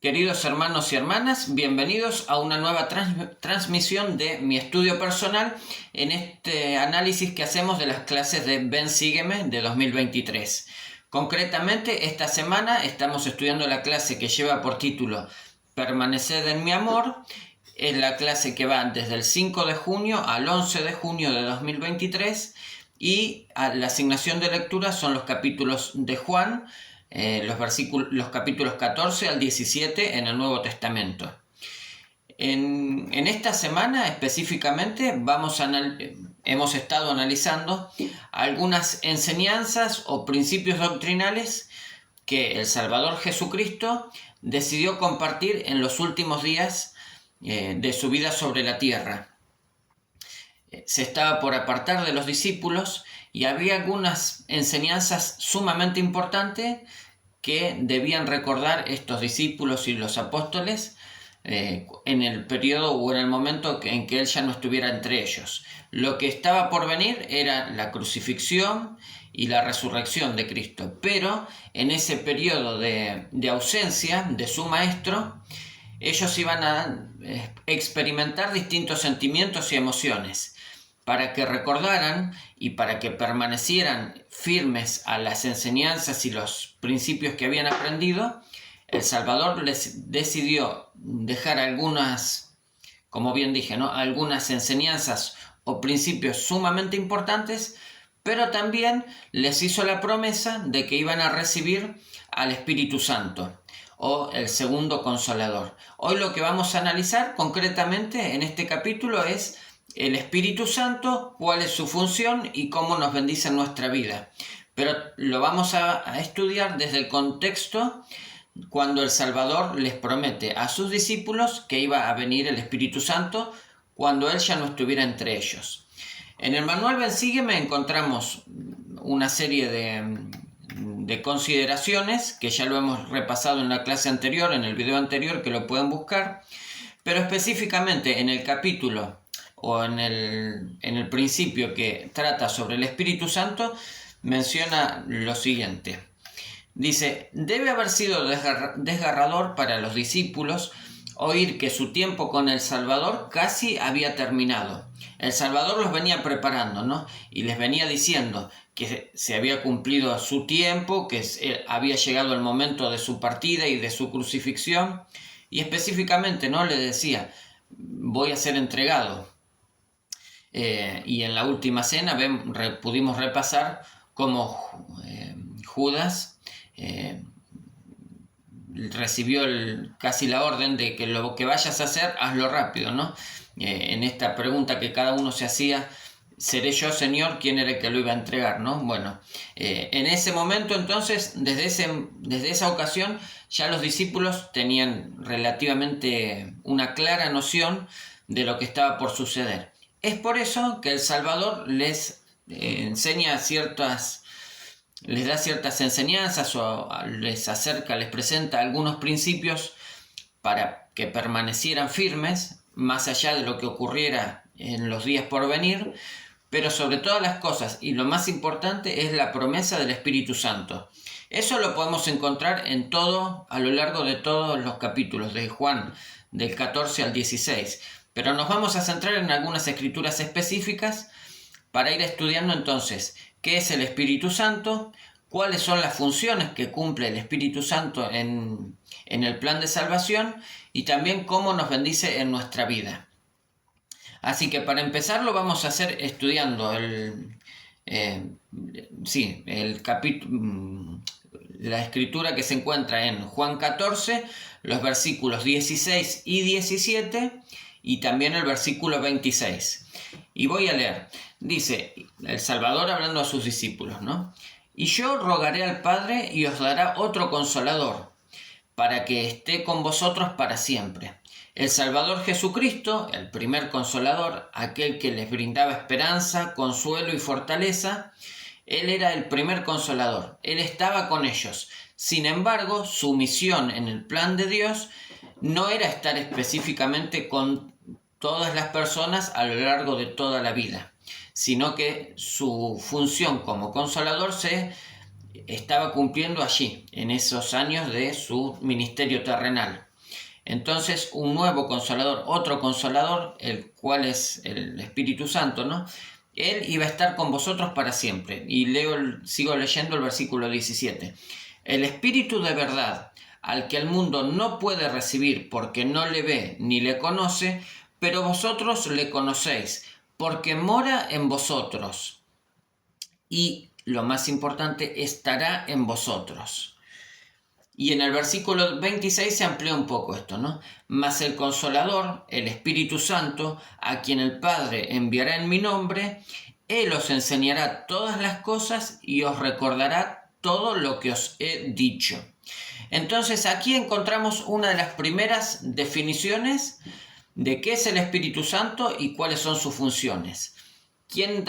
Queridos hermanos y hermanas, bienvenidos a una nueva transmisión de mi estudio personal en este análisis que hacemos de las clases de Ven Sígueme de 2023. Concretamente, esta semana estamos estudiando la clase que lleva por título Permaneced en mi amor. Es la clase que va desde el 5 de junio al 11 de junio de 2023 y la asignación de lectura son los capítulos de Juan, los capítulos 14 al 17 en el Nuevo Testamento. En esta semana específicamente hemos estado analizando algunas enseñanzas o principios doctrinales que el Salvador Jesucristo decidió compartir en los últimos días de su vida sobre la tierra. Se estaba por apartar de los discípulos y había algunas enseñanzas sumamente importantes que debían recordar estos discípulos y los apóstoles en el periodo o en el momento en que él ya no estuviera entre ellos. Lo que estaba por venir era la crucifixión y la resurrección de Cristo, pero en ese periodo de ausencia de su maestro, ellos iban a experimentar distintos sentimientos y emociones. Para que recordaran y para que permanecieran firmes a las enseñanzas y los principios que habían aprendido, el Salvador les decidió dejar algunas, como bien dije, algunas enseñanzas o principios sumamente importantes, pero también les hizo la promesa de que iban a recibir al Espíritu Santo o el segundo Consolador. Hoy lo que vamos a analizar concretamente en este capítulo es el Espíritu Santo, cuál es su función y cómo nos bendice en nuestra vida. Pero lo vamos a estudiar desde el contexto cuando el Salvador les promete a sus discípulos que iba a venir el Espíritu Santo cuando él ya no estuviera entre ellos. En el manual Ven Sígueme encontramos una serie de consideraciones que ya lo hemos repasado en la clase anterior, en el video anterior, que lo pueden buscar, pero específicamente en el capítulo o en el principio que trata sobre el Espíritu Santo, menciona lo siguiente. Dice, debe haber sido desgarrador para los discípulos oír que su tiempo con el Salvador casi había terminado. El Salvador los venía preparando, ¿no? Y les venía diciendo que se había cumplido su tiempo, que había llegado el momento de su partida y de su crucifixión. Y específicamente, ¿no? Le decía, voy a ser entregado. Y en la última cena pudimos repasar cómo Judas recibió casi la orden de que lo que vayas a hacer, hazlo rápido, ¿no? En esta pregunta que cada uno se hacía, ¿seré yo, Señor, quién era el que lo iba a entregar, ¿no? Bueno, en ese momento entonces, desde esa ocasión, ya los discípulos tenían relativamente una clara noción de lo que estaba por suceder. Es por eso que el Salvador les da ciertas enseñanzas o les presenta algunos principios para que permanecieran firmes, más allá de lo que ocurriera en los días por venir, pero sobre todas las cosas, y lo más importante, es la promesa del Espíritu Santo. Eso lo podemos encontrar a lo largo de todos los capítulos de Juan, del 14 al 16. Pero nos vamos a centrar en algunas escrituras específicas para ir estudiando entonces qué es el Espíritu Santo, cuáles son las funciones que cumple el Espíritu Santo en el plan de salvación y también cómo nos bendice en nuestra vida. Así que para empezar lo vamos a hacer estudiando la escritura que se encuentra en Juan 14, los versículos 16 y 17 y también el versículo 26. Y voy a leer. Dice el Salvador hablando a sus discípulos, ¿no? Y yo rogaré al Padre y os dará otro Consolador, para que esté con vosotros para siempre. El Salvador Jesucristo, el primer Consolador, aquel que les brindaba esperanza, consuelo y fortaleza, Él era el primer Consolador. Él estaba con ellos. Sin embargo, su misión en el plan de Dios no era estar específicamente con todas las personas a lo largo de toda la vida, sino que su función como Consolador se estaba cumpliendo allí, en esos años de su ministerio terrenal. Entonces un nuevo consolador, otro consolador, el cual es el Espíritu Santo, ¿no? Él iba a estar con vosotros para siempre. Y sigo leyendo el versículo 17. El Espíritu de verdad, al que el mundo no puede recibir porque no le ve ni le conoce, pero vosotros le conocéis, porque mora en vosotros. Y lo más importante, estará en vosotros. Y en el versículo 26 se amplía un poco esto, ¿no? Mas el Consolador, el Espíritu Santo, a quien el Padre enviará en mi nombre, Él os enseñará todas las cosas y os recordará todo lo que os he dicho. Entonces aquí encontramos una de las primeras definiciones de qué es el Espíritu Santo y cuáles son sus funciones. ¿Quién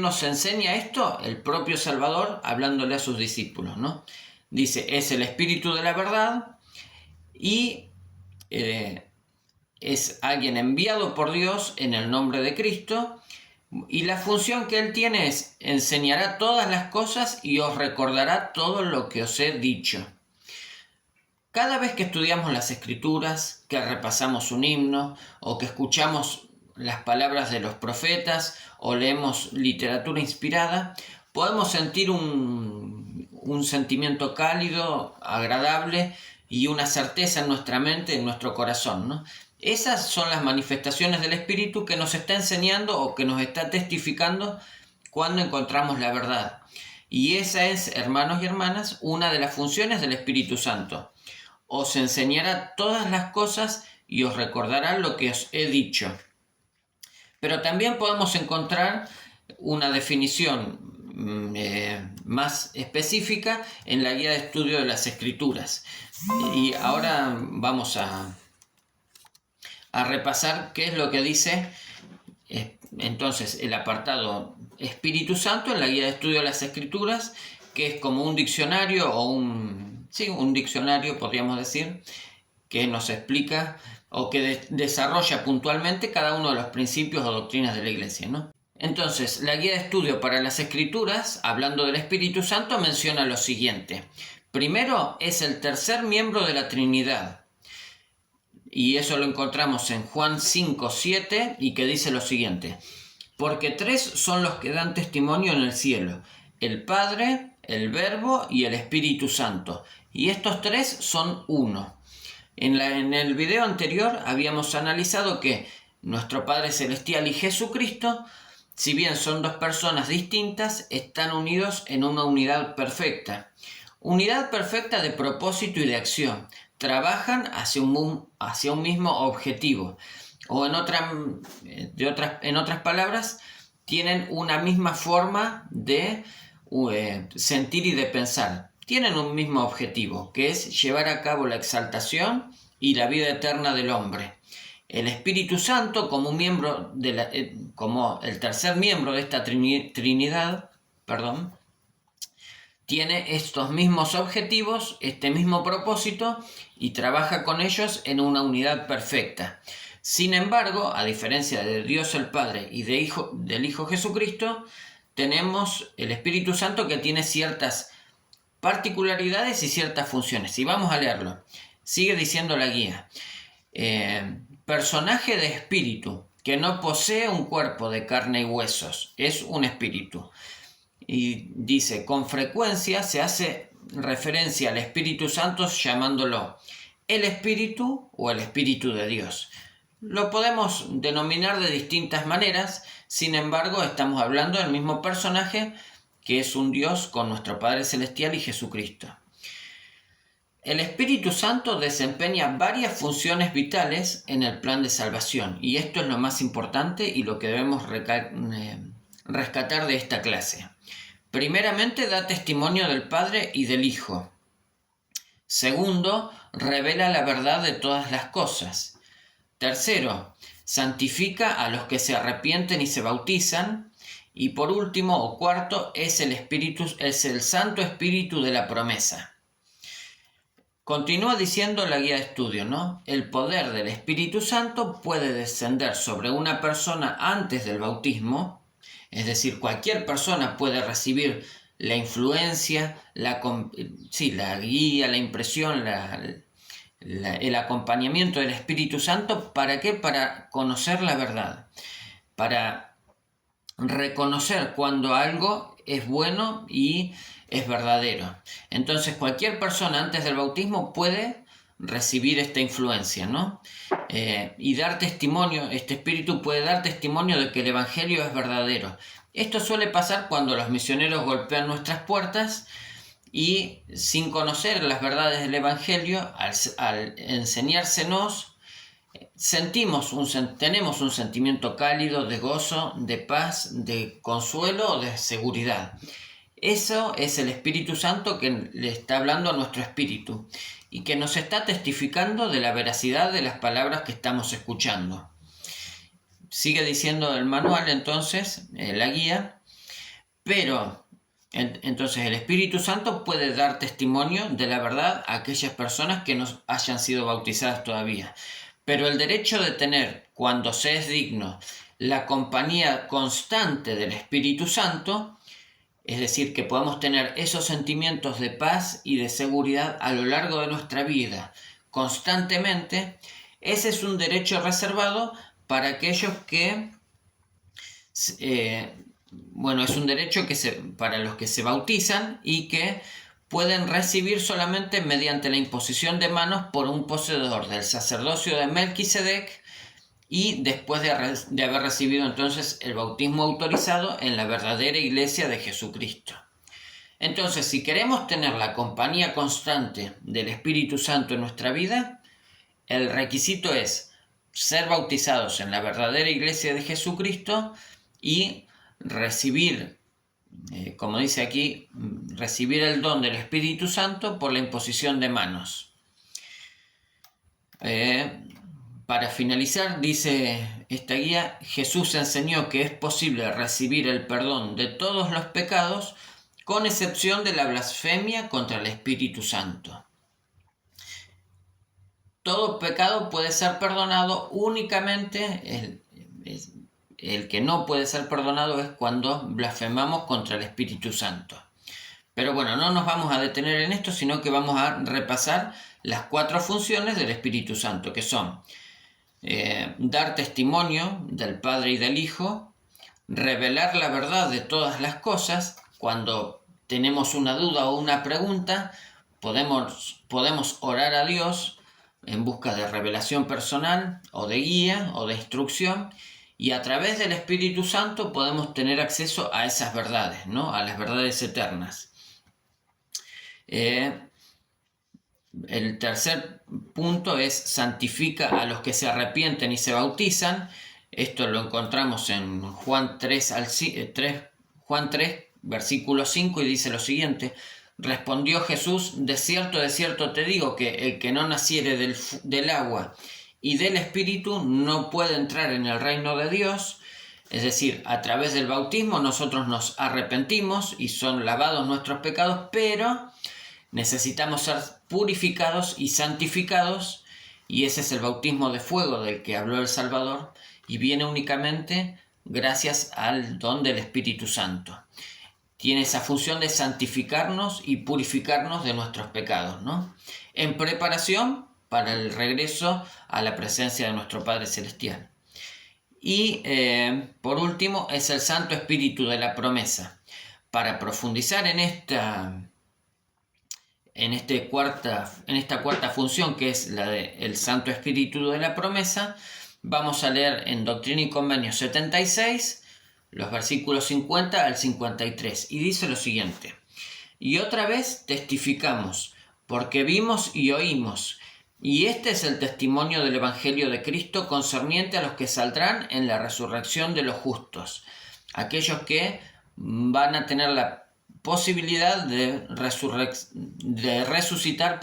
nos enseña esto? El propio Salvador, hablándole a sus discípulos, ¿no? Dice, es el Espíritu de la verdad y es alguien enviado por Dios en el nombre de Cristo, y la función que él tiene es enseñará todas las cosas y os recordará todo lo que os he dicho. Cada vez que estudiamos las Escrituras, que repasamos un himno o que escuchamos las palabras de los profetas o leemos literatura inspirada, podemos sentir un sentimiento cálido, agradable y una certeza en nuestra mente, en nuestro corazón, ¿no? Esas son las manifestaciones del Espíritu que nos está enseñando o que nos está testificando cuando encontramos la verdad. Y esa es, hermanos y hermanas, una de las funciones del Espíritu Santo. Os enseñará todas las cosas y os recordará lo que os he dicho. Pero también podemos encontrar una definición más específica en la guía de estudio de las Escrituras. Y ahora vamos a repasar qué es lo que dice entonces el apartado Espíritu Santo en la guía de estudio de las Escrituras, que es como un diccionario o un diccionario, podríamos decir, que nos explica o que desarrolla puntualmente cada uno de los principios o doctrinas de la Iglesia, ¿no? Entonces, la guía de estudio para las Escrituras, hablando del Espíritu Santo, menciona lo siguiente. Primero, es el tercer miembro de la Trinidad. Y eso lo encontramos en Juan 5:7, y que dice lo siguiente. Porque tres son los que dan testimonio en el cielo, el Padre, el Verbo y el Espíritu Santo. Y estos tres son uno. En el video anterior habíamos analizado que nuestro Padre Celestial y Jesucristo, si bien son dos personas distintas, están unidos en una unidad perfecta. Unidad perfecta de propósito y de acción. Trabajan hacia un mismo objetivo. O en otras palabras, tienen una misma forma de sentir y de pensar. Tienen un mismo objetivo, que es llevar a cabo la exaltación y la vida eterna del hombre. El Espíritu Santo, como el tercer miembro de esta Trinidad, tiene estos mismos objetivos, este mismo propósito, y trabaja con ellos en una unidad perfecta. Sin embargo, a diferencia de Dios el Padre y del Hijo Jesucristo, tenemos el Espíritu Santo que tiene ciertas particularidades y ciertas funciones. Y vamos a leerlo. Sigue diciendo la guía. Personaje de espíritu, que no posee un cuerpo de carne y huesos, es un espíritu. Y dice, con frecuencia se hace referencia al Espíritu Santo llamándolo el Espíritu o el Espíritu de Dios. Lo podemos denominar de distintas maneras, sin embargo estamos hablando del mismo personaje que es un Dios con nuestro Padre Celestial y Jesucristo. El Espíritu Santo desempeña varias funciones vitales en el plan de salvación, y esto es lo más importante y lo que debemos rescatar de esta clase. Primeramente, da testimonio del Padre y del Hijo. Segundo, revela la verdad de todas las cosas. Tercero, santifica a los que se arrepienten y se bautizan. Y por último, o cuarto, es el Santo Espíritu de la promesa. Continúa diciendo la guía de estudio, ¿no? El poder del Espíritu Santo puede descender sobre una persona antes del bautismo, es decir, cualquier persona puede recibir la influencia, la guía, la impresión, el acompañamiento del Espíritu Santo. ¿Para qué? Para conocer la verdad, para reconocer cuando algo es bueno y es verdadero. Entonces cualquier persona antes del bautismo puede recibir esta influencia, ¿no? Y dar testimonio, este espíritu puede dar testimonio de que el Evangelio es verdadero. Esto suele pasar cuando los misioneros golpean nuestras puertas y, sin conocer las verdades del Evangelio, al enseñársenos, tenemos un sentimiento cálido de gozo, de paz, de consuelo o de seguridad. Eso es el Espíritu Santo que le está hablando a nuestro espíritu y que nos está testificando de la veracidad de las palabras que estamos escuchando. Sigue diciendo el manual entonces, la guía, pero entonces el Espíritu Santo puede dar testimonio de la verdad a aquellas personas que no hayan sido bautizadas todavía. Pero el derecho de tener, cuando se es digno, la compañía constante del Espíritu Santo, es decir, que podamos tener esos sentimientos de paz y de seguridad a lo largo de nuestra vida, constantemente, ese es un derecho reservado para aquellos que, es un derecho para los que se bautizan y que pueden recibir solamente mediante la imposición de manos por un poseedor del sacerdocio de Melquisedec y después de haber recibido entonces el bautismo autorizado en la verdadera iglesia de Jesucristo. Entonces, si queremos tener la compañía constante del Espíritu Santo en nuestra vida, el requisito es ser bautizados en la verdadera iglesia de Jesucristo y recibir, como dice aquí, recibir el don del Espíritu Santo por la imposición de manos. Para finalizar, dice esta guía, Jesús enseñó que es posible recibir el perdón de todos los pecados, con excepción de la blasfemia contra el Espíritu Santo. Todo pecado puede ser perdonado, únicamente el que no puede ser perdonado es cuando blasfemamos contra el Espíritu Santo. Pero bueno, no nos vamos a detener en esto, sino que vamos a repasar las 4 funciones del Espíritu Santo, que son dar testimonio del Padre y del Hijo, revelar la verdad de todas las cosas. Cuando tenemos una duda o una pregunta, podemos orar a Dios en busca de revelación personal o de guía o de instrucción, y a través del Espíritu Santo podemos tener acceso a esas verdades, ¿no? A las verdades eternas. El tercer punto es santifica a los que se arrepienten y se bautizan. Esto lo encontramos en Juan 3, versículo 5, y dice lo siguiente: respondió Jesús, de cierto te digo que el que no naciere del agua y del Espíritu no puede entrar en el reino de Dios. Es decir, a través del bautismo nosotros nos arrepentimos y son lavados nuestros pecados, pero necesitamos ser purificados y santificados, y ese es el bautismo de fuego del que habló el Salvador, y viene únicamente gracias al don del Espíritu Santo. Tiene esa función de santificarnos y purificarnos de nuestros pecados, ¿no? En preparación para el regreso a la presencia de nuestro Padre Celestial. Y por último es el Santo Espíritu de la promesa. Para profundizar en esta cuarta función, que es la del Santo Espíritu de la promesa, vamos a leer en Doctrina y Convenios 76, los versículos 50 al 53, y dice lo siguiente: y otra vez testificamos, porque vimos y oímos, y este es el testimonio del Evangelio de Cristo concerniente a los que saldrán en la resurrección de los justos, aquellos que van a tener la posibilidad de resucitar,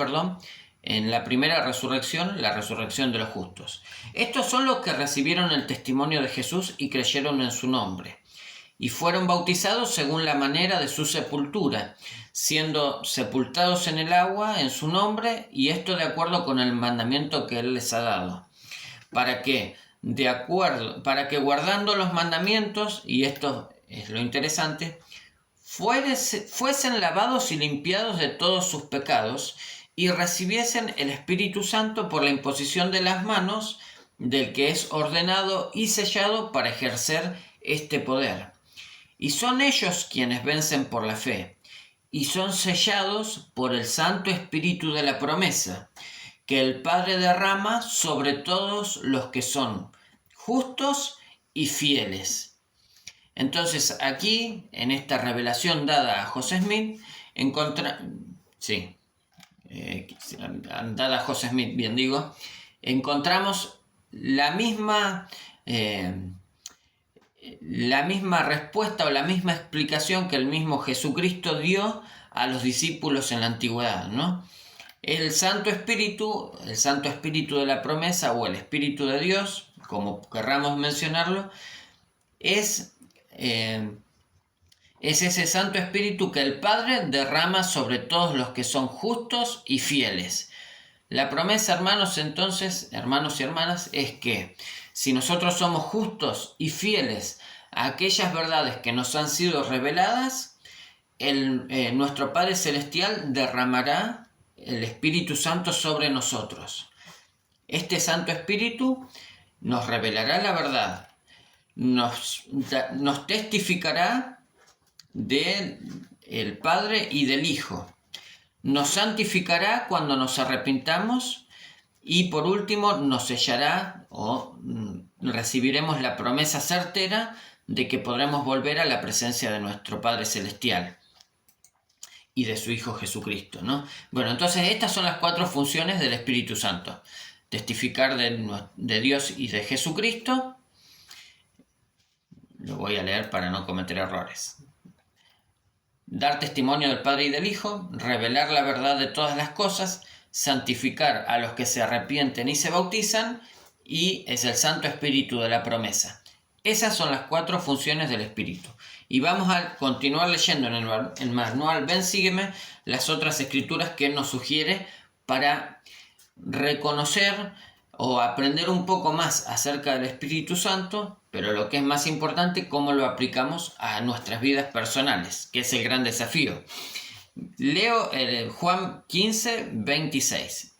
en la primera resurrección, la resurrección de los justos. Estos son los que recibieron el testimonio de Jesús y creyeron en su nombre, y fueron bautizados según la manera de su sepultura, siendo sepultados en el agua en su nombre, y esto de acuerdo con el mandamiento que Él les ha dado, para que guardando los mandamientos, y esto es lo interesante, fuesen lavados y limpiados de todos sus pecados y recibiesen el Espíritu Santo por la imposición de las manos del que es ordenado y sellado para ejercer este poder. Y son ellos quienes vencen por la fe, y son sellados por el Santo Espíritu de la promesa, que el Padre derrama sobre todos los que son justos y fieles. Entonces aquí, en esta revelación dada a José Smith, encontramos la misma respuesta o la misma explicación que el mismo Jesucristo dio a los discípulos en la antigüedad, ¿no? El Santo Espíritu de la promesa, o el Espíritu de Dios, como querramos mencionarlo, es ese Santo Espíritu que el Padre derrama sobre todos los que son justos y fieles. La promesa, hermanos y hermanas, es que si nosotros somos justos y fieles a aquellas verdades que nos han sido reveladas, nuestro Padre Celestial derramará el Espíritu Santo sobre nosotros. Este Santo Espíritu nos revelará la verdad, nos testificará del Padre y del Hijo, nos santificará cuando nos arrepintamos y por último nos sellará o recibiremos la promesa certera de que podremos volver a la presencia de nuestro Padre Celestial y de su Hijo Jesucristo, ¿no? Bueno, entonces estas son las 4 funciones del Espíritu Santo: testificar de Dios y de Jesucristo. Lo voy a leer para no cometer errores. Dar testimonio del Padre y del Hijo, revelar la verdad de todas las cosas, santificar a los que se arrepienten y se bautizan, y es el Santo Espíritu de la promesa. Esas son las 4 funciones del Espíritu. Y vamos a continuar leyendo en el manual Ven Sígueme las otras escrituras que nos sugiere para reconocer o aprender un poco más acerca del Espíritu Santo, pero lo que es más importante, cómo lo aplicamos a nuestras vidas personales, que es el gran desafío. Leo Juan 15, 26.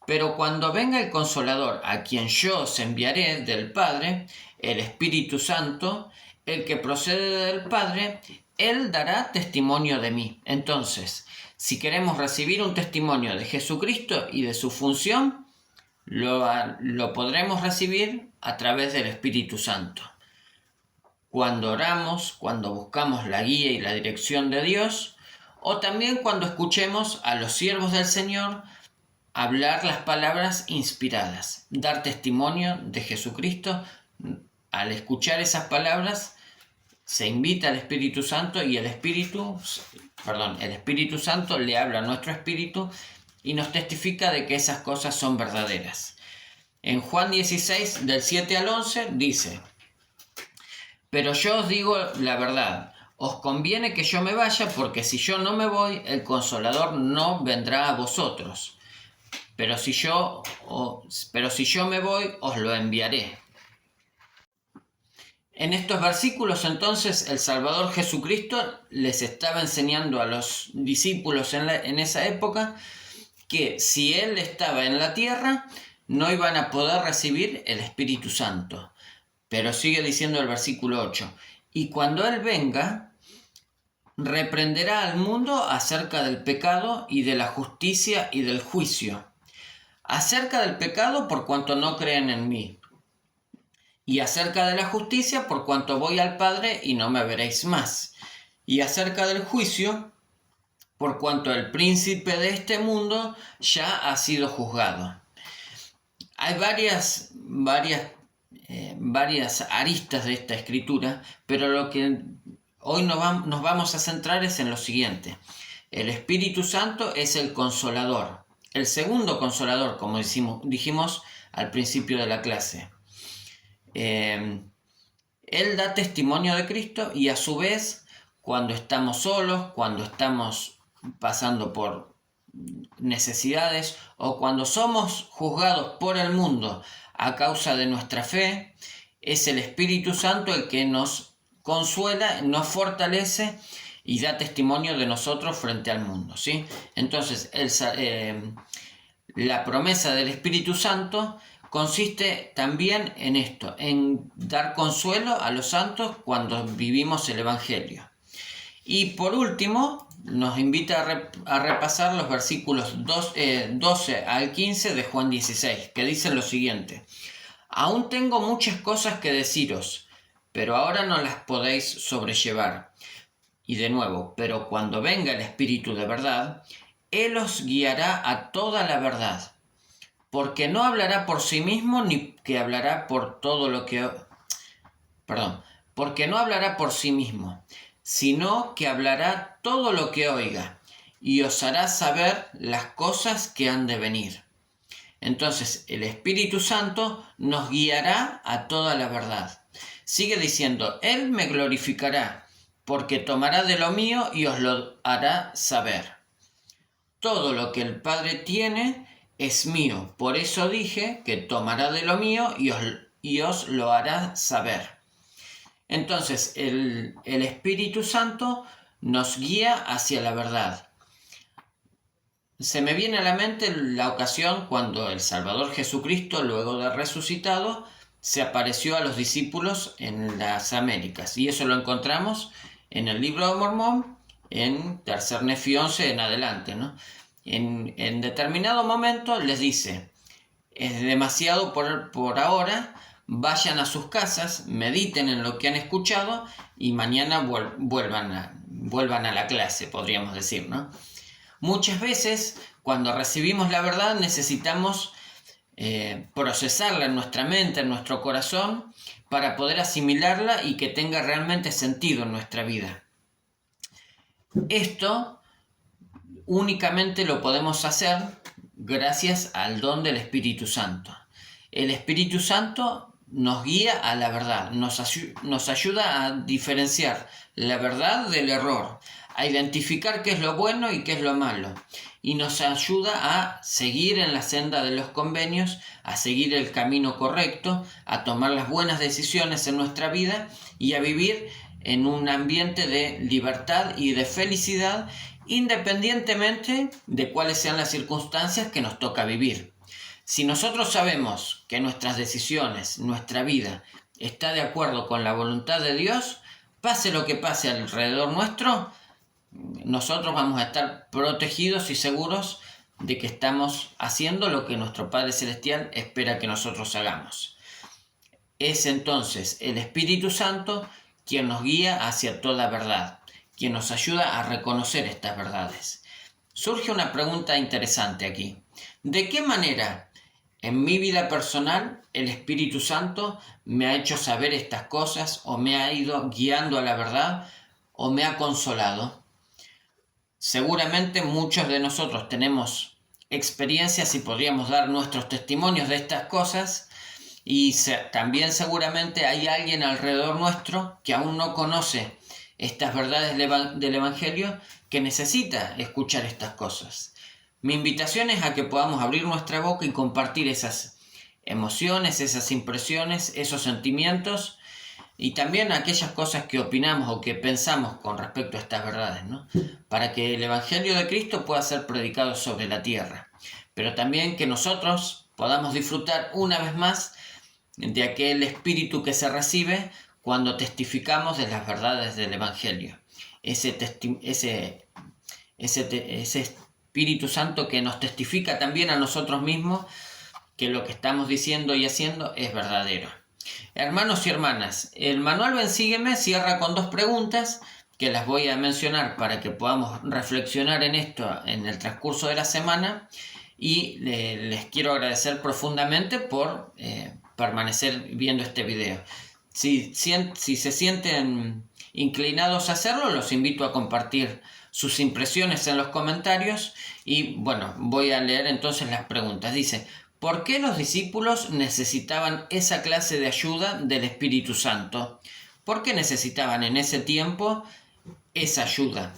Pero cuando venga el Consolador, a quien yo os enviaré del Padre, el Espíritu Santo, el que procede del Padre, Él dará testimonio de mí. Entonces, si queremos recibir un testimonio de Jesucristo y de su función, lo podremos recibir a través del Espíritu Santo. Cuando oramos, cuando buscamos la guía y la dirección de Dios, o también cuando escuchemos a los siervos del Señor hablar las palabras inspiradas, dar testimonio de Jesucristo. Al escuchar esas palabras, se invita al Espíritu Santo y el Espíritu Santo le habla a nuestro espíritu y nos testifica de que esas cosas son verdaderas. En Juan 16, del 7 al 11, dice: Pero yo os digo la verdad, os conviene que yo me vaya, porque si yo no me voy, el Consolador no vendrá a vosotros. Pero si yo me voy, os lo enviaré. En estos versículos, entonces, el Salvador Jesucristo les estaba enseñando a los discípulos en esa época que si Él estaba en la tierra, no iban a poder recibir el Espíritu Santo. Pero sigue diciendo el versículo 8: y cuando Él venga, reprenderá al mundo acerca del pecado y de la justicia y del juicio. Acerca del pecado, por cuanto no creen en mí. Y acerca de la justicia, por cuanto voy al Padre y no me veréis más. Y acerca del juicio, por cuanto el príncipe de este mundo ya ha sido juzgado. Hay varias aristas de esta escritura, pero lo que hoy nos vamos a centrar es en lo siguiente. El Espíritu Santo es el Consolador, el segundo Consolador, como dijimos al principio de la clase. Él da testimonio de Cristo y a su vez, cuando estamos solos, cuando estamos pasando por necesidades o cuando somos juzgados por el mundo a causa de nuestra fe, es el Espíritu Santo el que nos consuela, nos fortalece y da testimonio de nosotros frente al mundo, ¿sí? Entonces, la promesa del Espíritu Santo consiste también en esto, en dar consuelo a los santos cuando vivimos el Evangelio. Y por último, nos invita a repasar los versículos 12 al 15 de Juan 16, que dicen lo siguiente: Aún tengo muchas cosas que deciros, pero ahora no las podéis sobrellevar. Y de nuevo, pero cuando venga el Espíritu de verdad, Él os guiará a toda la verdad, porque no hablará por sí mismo ni que hablará por todo lo que... porque no hablará por sí mismo, sino que hablará todo lo que oiga, y os hará saber las cosas que han de venir. Entonces el Espíritu Santo nos guiará a toda la verdad. Sigue diciendo, Él me glorificará, porque tomará de lo mío y os lo hará saber. Todo lo que el Padre tiene es mío, por eso dije que tomará de lo mío y os lo hará saber. Entonces el Espíritu Santo nos guía hacia la verdad. Se me viene a la mente la ocasión cuando el Salvador Jesucristo, luego de resucitado, se apareció a los discípulos en las Américas. Y eso lo encontramos en el libro de Mormón, en Tercer Nefi 11 en adelante, ¿no? En determinado momento les dice, es demasiado por ahora, vayan a sus casas, mediten en lo que han escuchado y mañana vuelvan a la clase, podríamos decir, ¿no? Muchas veces, cuando recibimos la verdad, necesitamos procesarla en nuestra mente, en nuestro corazón, para poder asimilarla y que tenga realmente sentido en nuestra vida. Esto únicamente lo podemos hacer gracias al don del Espíritu Santo. El Espíritu Santo nos guía a la verdad, nos ayuda a diferenciar la verdad del error, a identificar qué es lo bueno y qué es lo malo, y nos ayuda a seguir en la senda de los convenios, a seguir el camino correcto, a tomar las buenas decisiones en nuestra vida y a vivir en un ambiente de libertad y de felicidad, independientemente de cuáles sean las circunstancias que nos toca vivir. Si nosotros sabemos que nuestras decisiones, nuestra vida, está de acuerdo con la voluntad de Dios, pase lo que pase alrededor nuestro, nosotros vamos a estar protegidos y seguros de que estamos haciendo lo que nuestro Padre Celestial espera que nosotros hagamos. Es entonces el Espíritu Santo quien nos guía hacia toda verdad, quien nos ayuda a reconocer estas verdades. Surge una pregunta interesante aquí. ¿De qué manera en mi vida personal el Espíritu Santo me ha hecho saber estas cosas, o me ha ido guiando a la verdad, o me ha consolado? Seguramente muchos de nosotros tenemos experiencias y podríamos dar nuestros testimonios de estas cosas, y también seguramente hay alguien alrededor nuestro que aún no conoce estas verdades del Evangelio, que necesita escuchar estas cosas. Mi invitación es a que podamos abrir nuestra boca y compartir esas emociones, esas impresiones, esos sentimientos, y también aquellas cosas que opinamos o que pensamos con respecto a estas verdades, ¿no? Para que el Evangelio de Cristo pueda ser predicado sobre la tierra, pero también que nosotros podamos disfrutar una vez más de aquel espíritu que se recibe cuando testificamos de las verdades del Evangelio. Ese Espíritu Santo que nos testifica también a nosotros mismos que lo que estamos diciendo y haciendo es verdadero. Hermanos y hermanas, el manual Ven Sígueme cierra con 2 preguntas que las voy a mencionar para que podamos reflexionar en esto en el transcurso de la semana, y les quiero agradecer profundamente por permanecer viendo este video. Si se sienten inclinados a hacerlo, los invito a compartir sus impresiones en los comentarios, y bueno, voy a leer entonces las preguntas. Dice, ¿por qué los discípulos necesitaban esa clase de ayuda del Espíritu Santo? ¿Por qué necesitaban en ese tiempo esa ayuda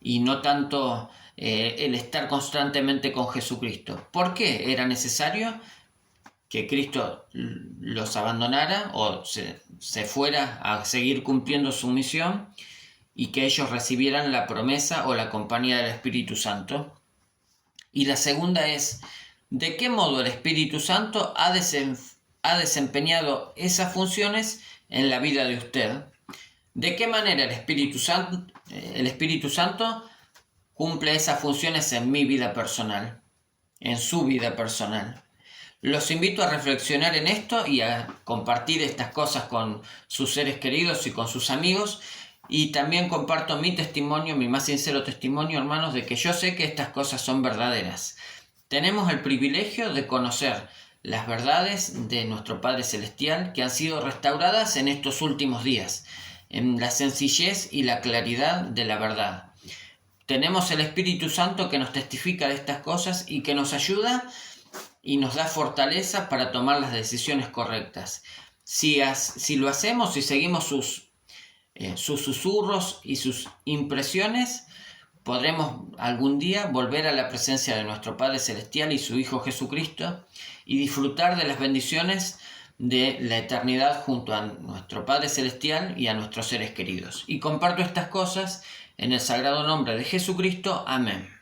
y no tanto el estar constantemente con Jesucristo? ¿Por qué era necesario que Cristo los abandonara o se fuera a seguir cumpliendo su misión? y que ellos recibieran la promesa o la compañía del Espíritu Santo. Y la segunda es, ¿de qué modo el Espíritu Santo ha desempeñado esas funciones en la vida de usted? ¿De qué manera el Espíritu Santo cumple esas funciones en mi vida personal, en su vida personal? Los invito a reflexionar en esto y a compartir estas cosas con sus seres queridos y con sus amigos. Y también comparto mi testimonio, mi más sincero testimonio, hermanos, de que yo sé que estas cosas son verdaderas. Tenemos el privilegio de conocer las verdades de nuestro Padre Celestial que han sido restauradas en estos últimos días, en la sencillez y la claridad de la verdad. Tenemos el Espíritu Santo que nos testifica de estas cosas y que nos ayuda y nos da fortaleza para tomar las decisiones correctas. Si lo hacemos y seguimos sus susurros y sus impresiones, podremos algún día volver a la presencia de nuestro Padre Celestial y su Hijo Jesucristo y disfrutar de las bendiciones de la eternidad junto a nuestro Padre Celestial y a nuestros seres queridos. Y comparto estas cosas en el sagrado nombre de Jesucristo. Amén.